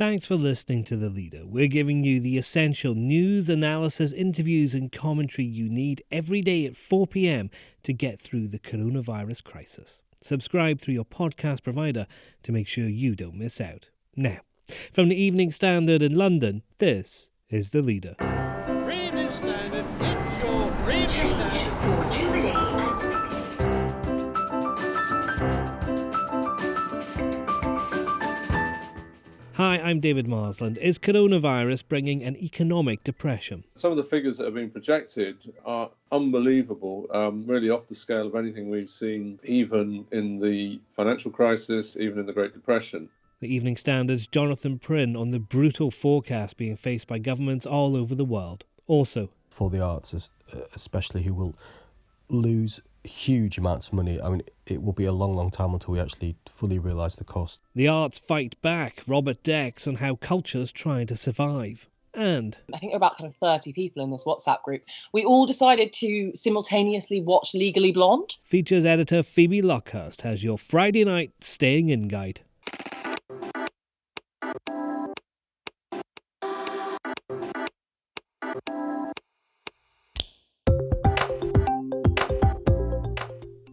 Thanks for listening to The Leader. We're giving you the essential news, analysis, interviews and commentary you need every day at 4 p.m. to get through the coronavirus crisis. Subscribe through your podcast provider to make sure you don't miss out. Now, from the Evening Standard in London, this is The Leader. Evening Standard, it's your Evening Standard. Hi, I'm David Marsland. Is coronavirus bringing an economic depression? Some of the figures that have been projected are unbelievable, really off the scale of anything we've seen, even in the financial crisis, even in the Great Depression. The Evening Standard's Jonathan Prynn on the brutal forecast being faced by governments all over the world. Also, for the arts, especially, who will lose huge amounts of money. I mean, it will be a long, long time until we actually fully realise the cost. The arts fight back. Robert Dex on how culture's trying to survive. And I think there are about kind of 30 people in this WhatsApp group. We all decided to simultaneously watch Legally Blonde. Features Editor Phoebe Luckhurst has your Friday night staying in guide.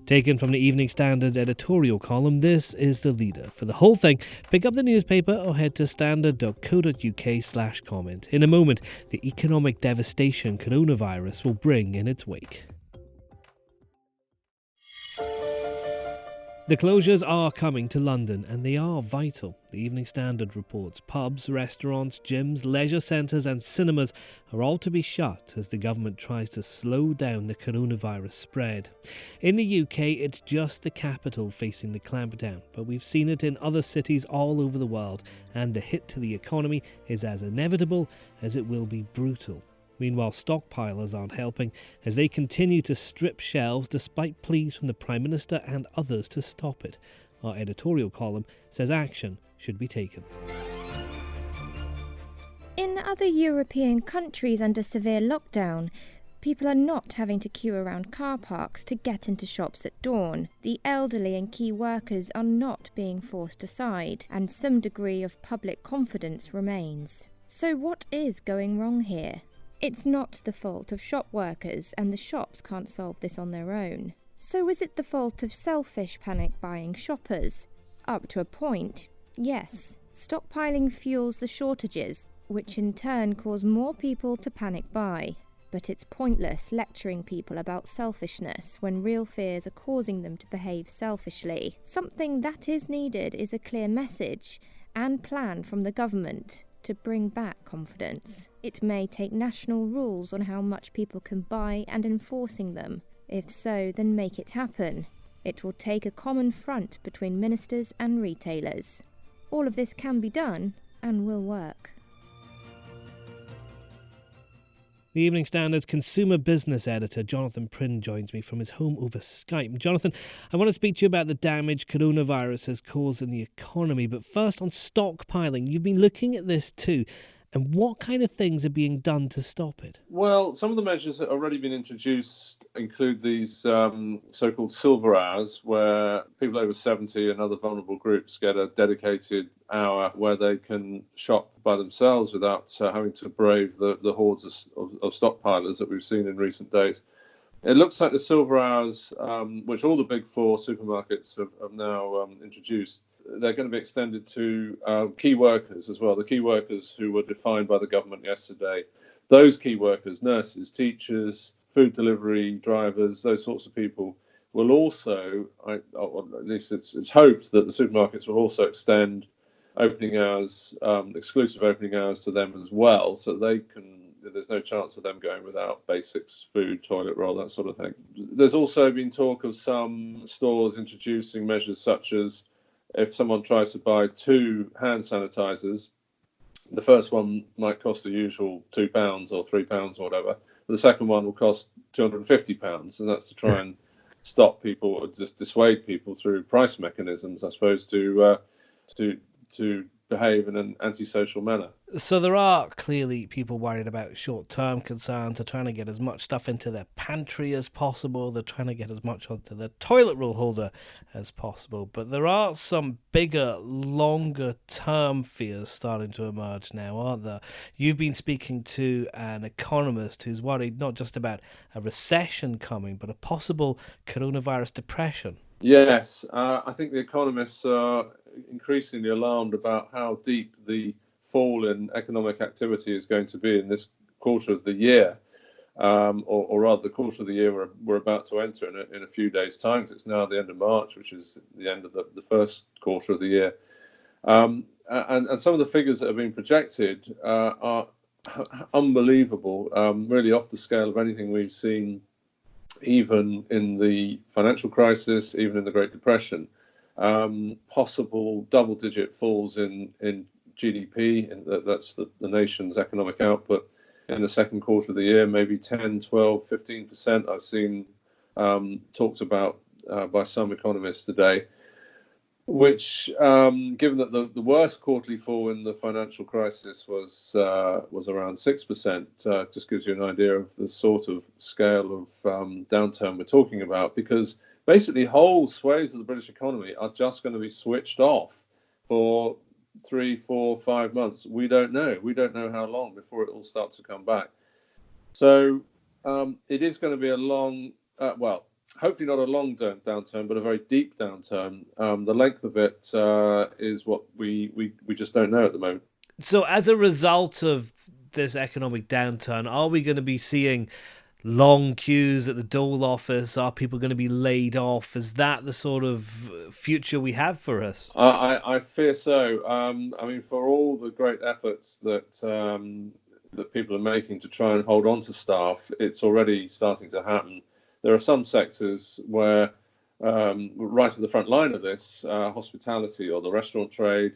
Taken from the Evening Standard's editorial column, this is The Leader. For the whole thing, pick up the newspaper or head to standard.co.uk/comment. In a moment, the economic devastation coronavirus will bring in its wake. The closures are coming to London, and they are vital. The Evening Standard reports pubs, restaurants, gyms, leisure centres and cinemas are all to be shut as the government tries to slow down the coronavirus spread. In the UK, it's just the capital facing the clampdown, but we've seen it in other cities all over the world, and the hit to the economy is as inevitable as it will be brutal. Meanwhile, stockpilers aren't helping as they continue to strip shelves despite pleas from the Prime Minister and others to stop it. Our editorial column says action should be taken. In other European countries under severe lockdown, people are not having to queue around car parks to get into shops at dawn. The elderly and key workers are not being forced aside, and some degree of public confidence remains. So what is going wrong here? It's not the fault of shop workers, and the shops can't solve this on their own. So is it the fault of selfish panic-buying shoppers? Up to a point, yes. Stockpiling fuels the shortages, which in turn cause more people to panic buy. But it's pointless lecturing people about selfishness when real fears are causing them to behave selfishly. Something that is needed is a clear message and plan from the government to bring back confidence. It may take national rules on how much people can buy and enforcing them. If so, then make it happen. It will take a common front between ministers and retailers. All of this can be done and will work. The Evening Standard's consumer business editor, Jonathan Prynn, joins me from his home over Skype. Jonathan, I want to speak to you about the damage coronavirus has caused in the economy, but first on stockpiling. You've been looking at this too, and what kind of things are being done to stop it? Well, some of the measures that have already been introduced include these so-called silver hours, where people over 70 and other vulnerable groups get a dedicated hour where they can shop by themselves without having to brave the hordes of stockpilers that we've seen in recent days. It looks like the silver hours, which all the big four supermarkets have now introduced, they're going to be extended to key workers as well, the key workers who were defined by the government yesterday. Those key workers, nurses, teachers, food delivery drivers, those sorts of people will also, at least it's hoped that the supermarkets will also extend opening hours, exclusive opening hours to them as well, so there's no chance of them going without basics, food, toilet roll, that sort of thing. There's also been talk of some stores introducing measures such as if someone tries to buy 2 hand sanitizers, the first one might cost the usual £2 or £3 or whatever. But the second one will cost £250, and that's to try and stop people or just dissuade people through price mechanisms, I suppose, to behave in an antisocial manner. So there are clearly people worried about short-term concerns. They're trying to get as much stuff into their pantry as possible. They're trying to get as much onto their toilet roll holder as possible. But there are some bigger, longer-term fears starting to emerge now, aren't there? You've been speaking to an economist who's worried not just about a recession coming, but a possible coronavirus depression. Yes, I think the economists are increasingly alarmed about how deep the fall in economic activity is going to be in this quarter of the year, or rather the quarter of the year we're about to enter in a few days' time, because it's now the end of March, which is the end of the first quarter of the year. And some of the figures that have been projected are unbelievable, really off the scale of anything we've seen even in the financial crisis, even in the Great Depression. Possible double-digit falls in GDP, and that's the nation's economic output in the second quarter of the year, maybe 10, 12, 15% I've seen talked about by some economists today, which, given that the worst quarterly fall in the financial crisis was around 6%, just gives you an idea of the sort of scale of downturn we're talking about, because basically whole swathes of the British economy are just going to be switched off for 3, 4, 5 months. We don't know how long before it all starts to come back. So it is going to be a long, hopefully not a long downturn, but a very deep downturn. The length of it is what we just don't know at the moment. So as a result of this economic downturn, are we going to be seeing long queues at the dole office? Are people going to be laid off? Is that the sort of future we have for us? I fear so. I mean, for all the great efforts that people are making to try and hold on to staff, it's already starting to happen. There are some sectors where, right at the front line of this, hospitality or the restaurant trade,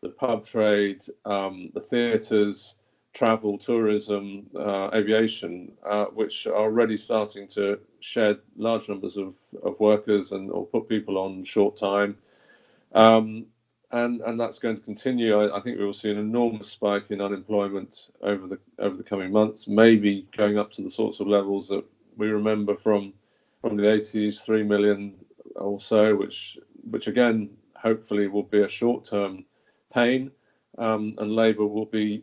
the pub trade, the theatres, travel, tourism, aviation, which are already starting to shed large numbers of workers or put people on short time. And that's going to continue. I think we will see an enormous spike in unemployment over the coming months, maybe going up to the sorts of levels that we remember from the 80s, 3 million or so, which again, hopefully will be a short-term pain, and labour will be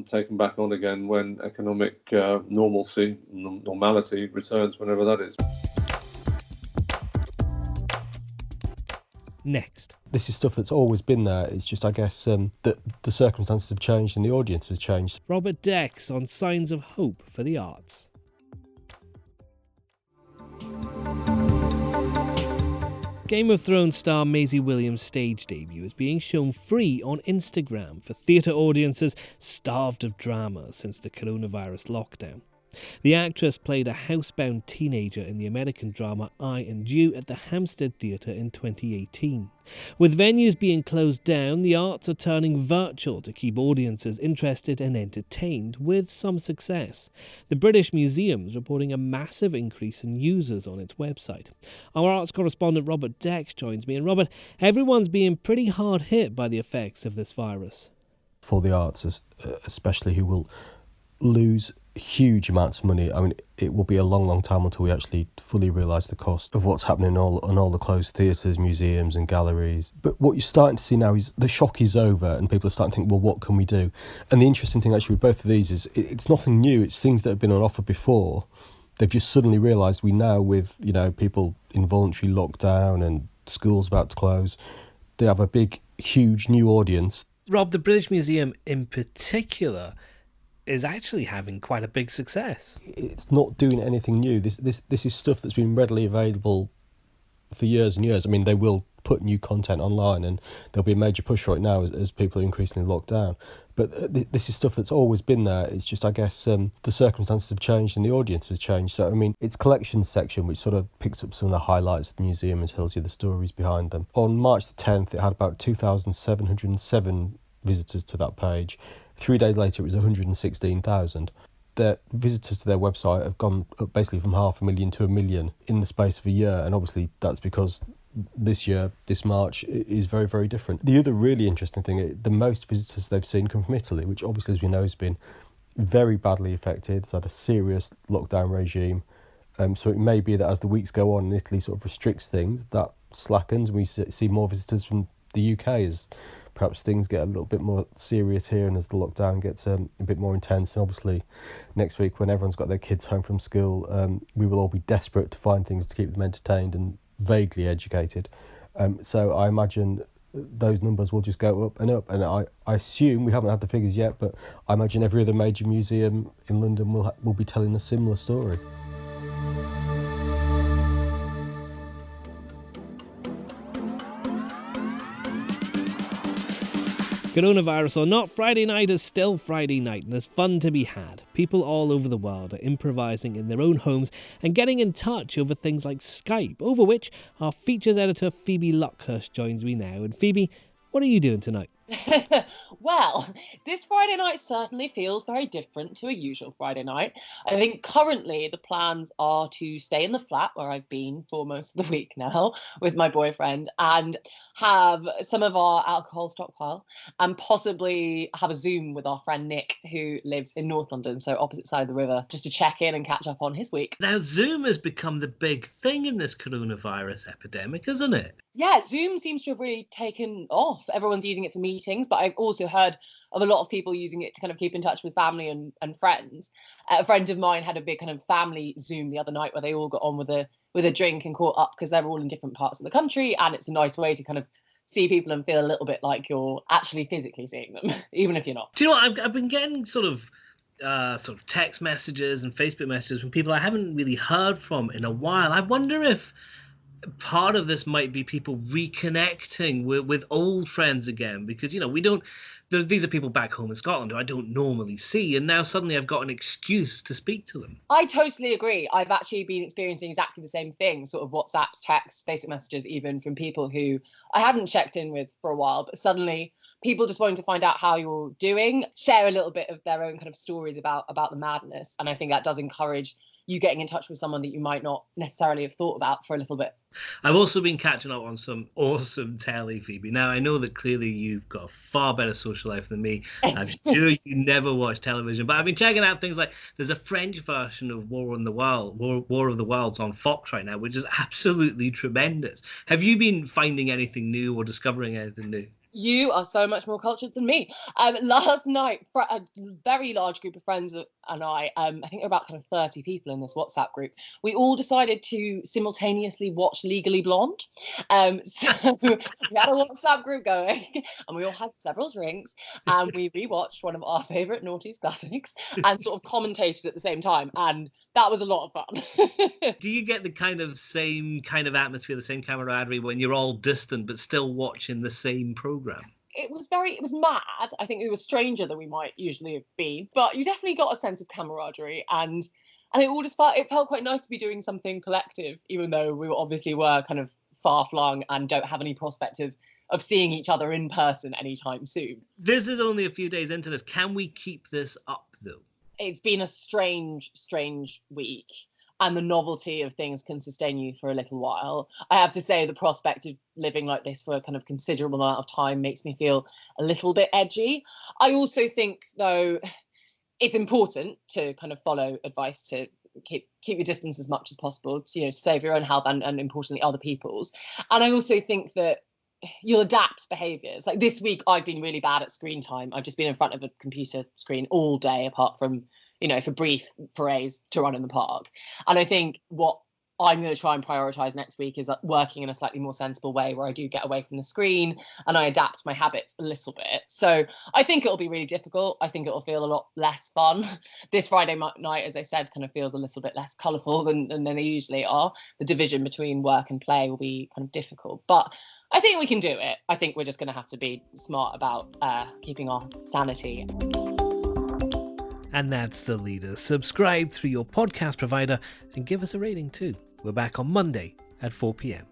taken back on again when economic normality returns, whenever that is. Next. This is stuff that's always been there. It's just, I guess, that the circumstances have changed and the audience has changed. Robert Dex on signs of hope for the arts. Game of Thrones star Maisie Williams' stage debut is being shown free on Instagram for theatre audiences starved of drama since the coronavirus lockdown. The actress played a housebound teenager in the American drama I and You at the Hampstead Theatre in 2018. With venues being closed down, the arts are turning virtual to keep audiences interested and entertained, with some success. The British Museum's reporting a massive increase in users on its website. Our arts correspondent Robert Dex joins me. And Robert, everyone's being pretty hard hit by the effects of this virus. For the arts, especially, who will lose huge amounts of money. I mean, it will be a long, long time until we actually fully realise the cost of what's happening on all the closed theatres, museums and galleries. But what you're starting to see now is the shock is over and people are starting to think, well, what can we do? And the interesting thing actually with both of these is it's nothing new. It's things that have been on offer before. They've just suddenly realised we now, with, people in voluntary lockdown and schools about to close, they have a big, huge new audience. Rob, the British Museum in particular is actually having quite a big success. It's not doing anything new. This is stuff that's been readily available for years and years. I mean, they will put new content online and there'll be a major push for it now as people are increasingly locked down. But this is stuff that's always been there. It's just, I guess, the circumstances have changed and the audience has changed. So, I mean, its collections section, which sort of picks up some of the highlights of the museum and tells you the stories behind them. On March the 10th, it had about 2,707 visitors to that page. 3 days later, it was 116,000. Their visitors to their website have gone up basically from 500,000 to 1 million in the space of a year. And obviously, that's because this year, this March, is very, very different. The other really interesting thing, the most visitors they've seen come from Italy, which obviously, as we know, has been very badly affected. It's had a serious lockdown regime. So it may be that as the weeks go on and Italy sort of restricts things, that slackens. We see more visitors from the UK as perhaps things get a little bit more serious here and as the lockdown gets a bit more intense. And obviously next week, when everyone's got their kids home from school, we will all be desperate to find things to keep them entertained and vaguely educated. So I imagine those numbers will just go up. And I assume, we haven't had the figures yet, but I imagine every other major museum in London will be telling a similar story. Coronavirus or not, Friday night is still Friday night and there's fun to be had. People all over the world are improvising in their own homes and getting in touch over things like Skype, over which our features editor Phoebe Luckhurst joins me now. And Phoebe, what are you doing tonight? Well, this Friday night certainly feels very different to a usual Friday night. I think currently the plans are to stay in the flat where I've been for most of the week now with my boyfriend and have some of our alcohol stockpile and possibly have a Zoom with our friend Nick, who lives in North London, so opposite side of the river, just to check in and catch up on his week. Now, Zoom has become the big thing in this coronavirus epidemic, isn't it? Yeah, Zoom seems to have really taken off. Everyone's using it for meetings, but I've also heard of a lot of people using it to kind of keep in touch with family and friends. A friend of mine had a big kind of family Zoom the other night where they all got on with a drink and caught up because they're all in different parts of the country, and it's a nice way to kind of see people and feel a little bit like you're actually physically seeing them, even if you're not. Do you know what? I've been getting sort of text messages and Facebook messages from people I haven't really heard from in a while. I wonder if part of this might be people reconnecting with old friends again, because these are people back home in Scotland who I don't normally see, and now suddenly I've got an excuse to speak to them. I totally agree. I've actually been experiencing exactly the same thing, sort of WhatsApps, texts, Facebook messages, even from people who I hadn't checked in with for a while, but suddenly people just wanting to find out how you're doing, share a little bit of their own kind of stories about the madness, and I think that does encourage you getting in touch with someone that you might not necessarily have thought about for a little bit. I've also been catching up on some awesome telly, Phoebe. Now, I know that clearly you've got a far better social life than me. I'm sure you never watch television, but I've been checking out things like there's a French version of War of the Worlds on Fox right now, which is absolutely tremendous. Have you been finding anything new or discovering anything new? You are so much more cultured than me. Last night, a very large group of friends and I think there were about kind of 30 people in this WhatsApp group, we all decided to simultaneously watch Legally Blonde. So we had a WhatsApp group going and we all had several drinks and we rewatched one of our favourite noughties classics and sort of commentated at the same time. And that was a lot of fun. Do you get the same kind of atmosphere, the same camaraderie when you're all distant but still watching the same programme? It was mad. I think it was stranger than we might usually have been, but you definitely got a sense of camaraderie and it felt quite nice to be doing something collective, even though we were kind of far flung and don't have any prospect of seeing each other in person anytime soon. This is only a few days into this. Can we keep this up though? It's been a strange week. And the novelty of things can sustain you for a little while. I have to say the prospect of living like this for a kind of considerable amount of time makes me feel a little bit edgy. I also think, though, it's important to kind of follow advice to keep your distance as much as possible, to save your own health and importantly other people's. And I also think that you'll adapt behaviours. Like this week, I've been really bad at screen time. I've just been in front of a computer screen all day, apart from for brief forays to run in the park. And I think what I'm going to try and prioritise next week is working in a slightly more sensible way where I do get away from the screen and I adapt my habits a little bit. So I think it'll be really difficult. I think it'll feel a lot less fun. This Friday night, as I said, kind of feels a little bit less colourful than they usually are. The division between work and play will be kind of difficult. But I think we can do it. I think we're just going to have to be smart about keeping our sanity. And that's The Leaders. Subscribe through your podcast provider and give us a rating too. We're back on Monday at 4 p.m.